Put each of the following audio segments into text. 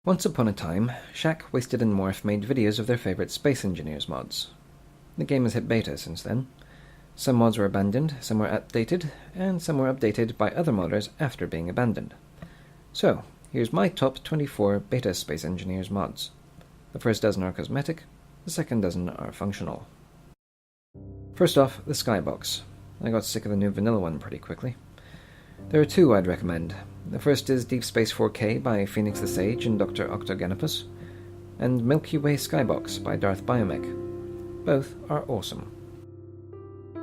Once upon a time, Shaq, Wasted and Morph made videos of their favourite Space Engineers mods. The game has hit beta since then. Some mods were abandoned, some were updated, and some were updated by other modders after being abandoned. So, here's my top 24 beta Space Engineers mods. The first dozen are cosmetic, the second dozen are functional. First off, the Skybox. I got sick of the new vanilla one pretty quickly. There are two I'd recommend. The first is Deep Space 4K by Phoenix the Sage and Dr. Octogenopus, and Milky Way Skybox by Darth Biomech. Both are awesome.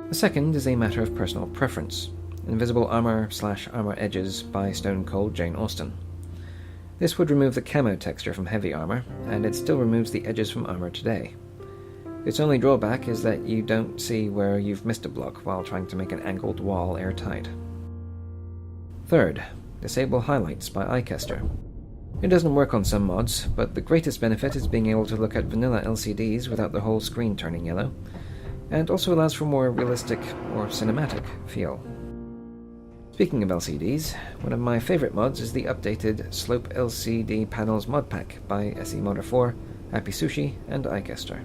The second is a matter of personal preference. Invisible Armor/Armor Edges by Stone Cold Jane Austen. This would remove the camo texture from heavy armor, and it still removes the edges from armor today. Its only drawback is that you don't see where you've missed a block while trying to make an angled wall airtight. Third, Disable Highlights by iCaster. It doesn't work on some mods, but the greatest benefit is being able to look at vanilla LCDs without the whole screen turning yellow, and also allows for more realistic or cinematic feel. Speaking of LCDs, one of my favourite mods is the updated Slope LCD Panels mod pack by SE Modder 4, Happy Sushi, and iCaster.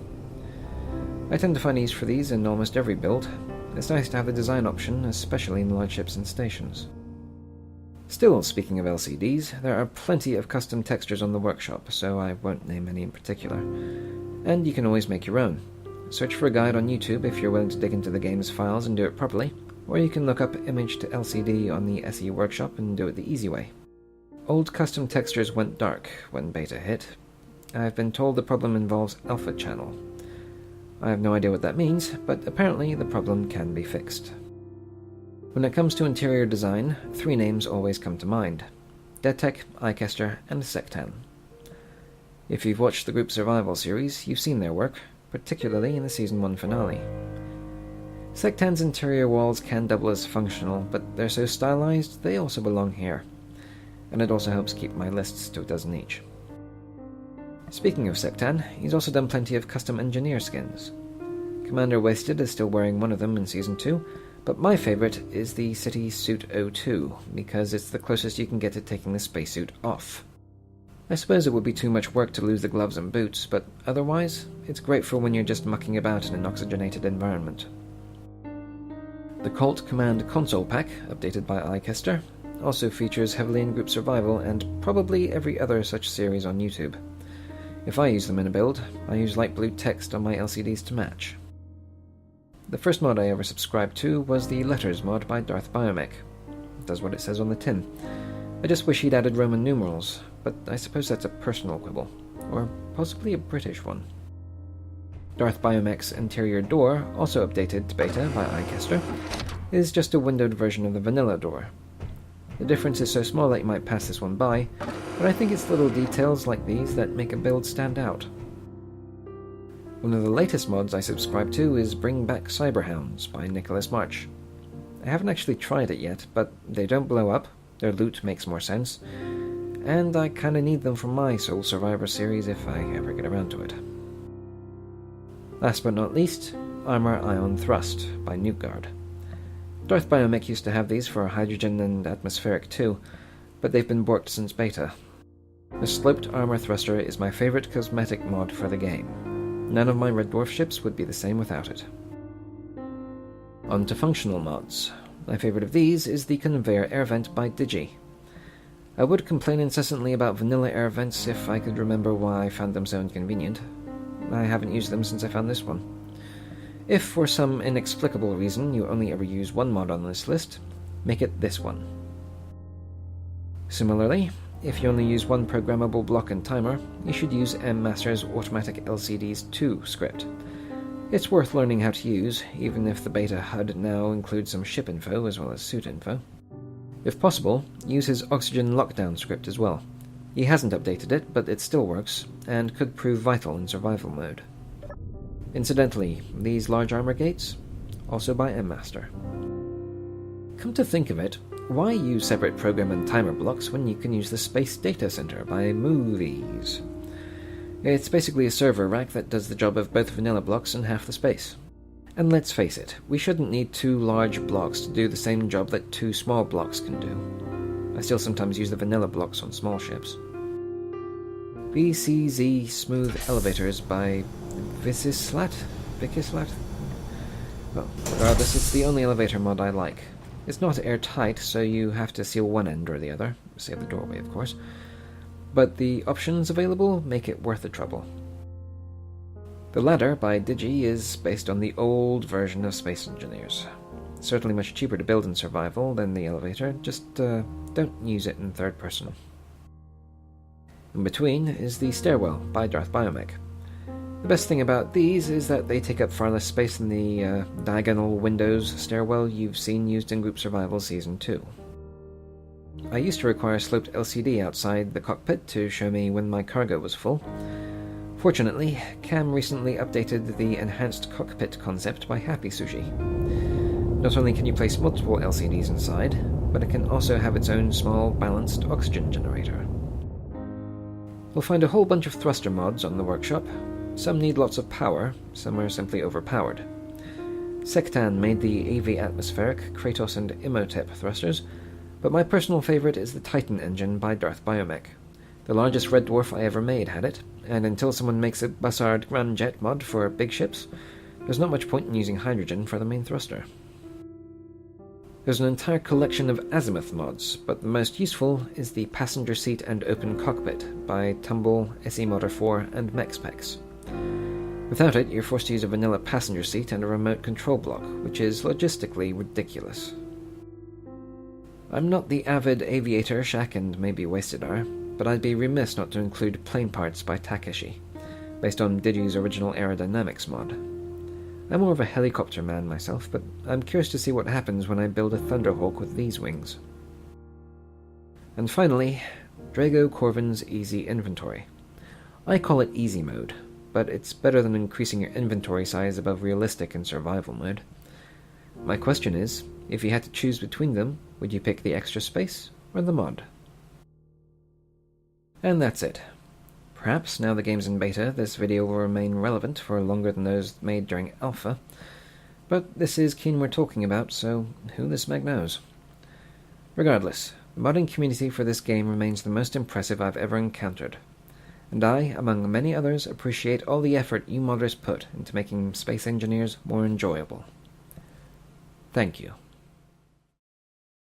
I tend to find use for these in almost every build. It's nice to have the design option, especially in large ships and stations. Still, speaking of LCDs, there are plenty of custom textures on the workshop, so I won't name any in particular. And you can always make your own. Search for a guide on YouTube if you're willing to dig into the game's files and do it properly, or you can look up Image to LCD on the SE Workshop and do it the easy way. Old custom textures went dark when beta hit. I've been told the problem involves alpha channel. I have no idea what that means, but apparently the problem can be fixed. When it comes to interior design, three names always come to mind: DeadTech, iCaster, and Sectan. If you've watched the group Survival series, you've seen their work, particularly in the Season 1 finale. Sectan's interior walls can double as functional, but they're so stylized they also belong here. And it also helps keep my lists to a dozen each. Speaking of Sectan, he's also done plenty of custom engineer skins. Commander Wasted is still wearing one of them in Season 2, but my favourite is the City Suit 02, because it's the closest you can get to taking the spacesuit off. I suppose it would be too much work to lose the gloves and boots, but otherwise, it's great for when you're just mucking about in an oxygenated environment. The Colt Command Console Pack, updated by iCaster, also features heavily in Group Survival and probably every other such series on YouTube. If I use them in a build, I use light blue text on my LCDs to match. The first mod I ever subscribed to was the Letters mod by Darth Biomech. It does what it says on the tin. I just wish he'd added Roman numerals, but I suppose that's a personal quibble, or possibly a British one. Darth Biomech's interior door, also updated to beta by iCaster, is just a windowed version of the vanilla door. The difference is so small that you might pass this one by, but I think it's little details like these that make a build stand out. One of the latest mods I subscribe to is Bring Back Cyberhounds by Nicholas March. I haven't actually tried it yet, but they don't blow up, their loot makes more sense, and I kinda need them for my Soul Survivor series if I ever get around to it. Last but not least, Armor Ion Thrust by Nukeguard. Darth Biomech used to have these for Hydrogen and Atmospheric too, but they've been borked since beta. The Sloped Armor Thruster is my favourite cosmetic mod for the game. None of my Red Dwarf ships would be the same without it. On to functional mods. My favourite of these is the Conveyor Air Vent by Digi. I would complain incessantly about vanilla air vents if I could remember why I found them so inconvenient. I haven't used them since I found this one. If for some inexplicable reason you only ever use one mod on this list, make it this one. Similarly, if you only use one programmable block and timer, you should use M-Master's Automatic LCDs 2 script. It's worth learning how to use, even if the beta HUD now includes some ship info as well as suit info. If possible, use his Oxygen Lockdown script as well. He hasn't updated it, but it still works, and could prove vital in survival mode. Incidentally, these large armor gates, also by M-Master. Come to think of it, why use separate program and timer blocks when you can use the Space Data Center by Movies? It's basically a server rack that does the job of both vanilla blocks and half the space. And let's face it, we shouldn't need two large blocks to do the same job that two small blocks can do. I still sometimes use the vanilla blocks on small ships. VCZ Smooth Elevators by Vichislat? Well, regardless, it's the only elevator mod I like. It's not airtight, so you have to seal one end or the other, save the doorway of course, but the options available make it worth the trouble. The ladder by Digi is based on the old version of Space Engineers. It's certainly much cheaper to build in survival than the elevator, just don't use it in third person. In between is the stairwell by Darth Biomech. The best thing about these is that they take up far less space than the diagonal windows stairwell you've seen used in Group Survival Season 2. I used to require a sloped LCD outside the cockpit to show me when my cargo was full. Fortunately, Cam recently updated the enhanced cockpit concept by Happy Sushi. Not only can you place multiple LCDs inside, but it can also have its own small balanced oxygen generator. You'll find a whole bunch of thruster mods on the workshop. Some need lots of power, some are simply overpowered. Sectan made the AV Atmospheric, Kratos and Imhotep thrusters, but my personal favourite is the Titan engine by Darth Biomech. The largest red dwarf I ever made had it, and until someone makes a Bussard Ramjet mod for big ships, there's not much point in using hydrogen for the main thruster. There's an entire collection of azimuth mods, but the most useful is the Passenger Seat and Open Cockpit by Tumble, SE Modder 4 and MexPex. Without it, you're forced to use a vanilla passenger seat and a remote control block, which is logistically ridiculous. I'm not the avid aviator Shaq and maybe Wasted are, but I'd be remiss not to include Plane Parts by Takeshi, based on Digi's original aerodynamics mod. I'm more of a helicopter man myself, but I'm curious to see what happens when I build a Thunderhawk with these wings. And finally, Drago Corvin's Easy Inventory. I call it Easy Mode, but it's better than increasing your inventory size above realistic in survival mode. My question is, if you had to choose between them, would you pick the extra space or the mod? And that's it. Perhaps, now the game's in beta, this video will remain relevant for longer than those made during alpha, but this is Keen we're talking about, so who the smeg knows. Regardless, the modding community for this game remains the most impressive I've ever encountered, and I, among many others, appreciate all the effort you modders put into making Space Engineers more enjoyable. Thank you.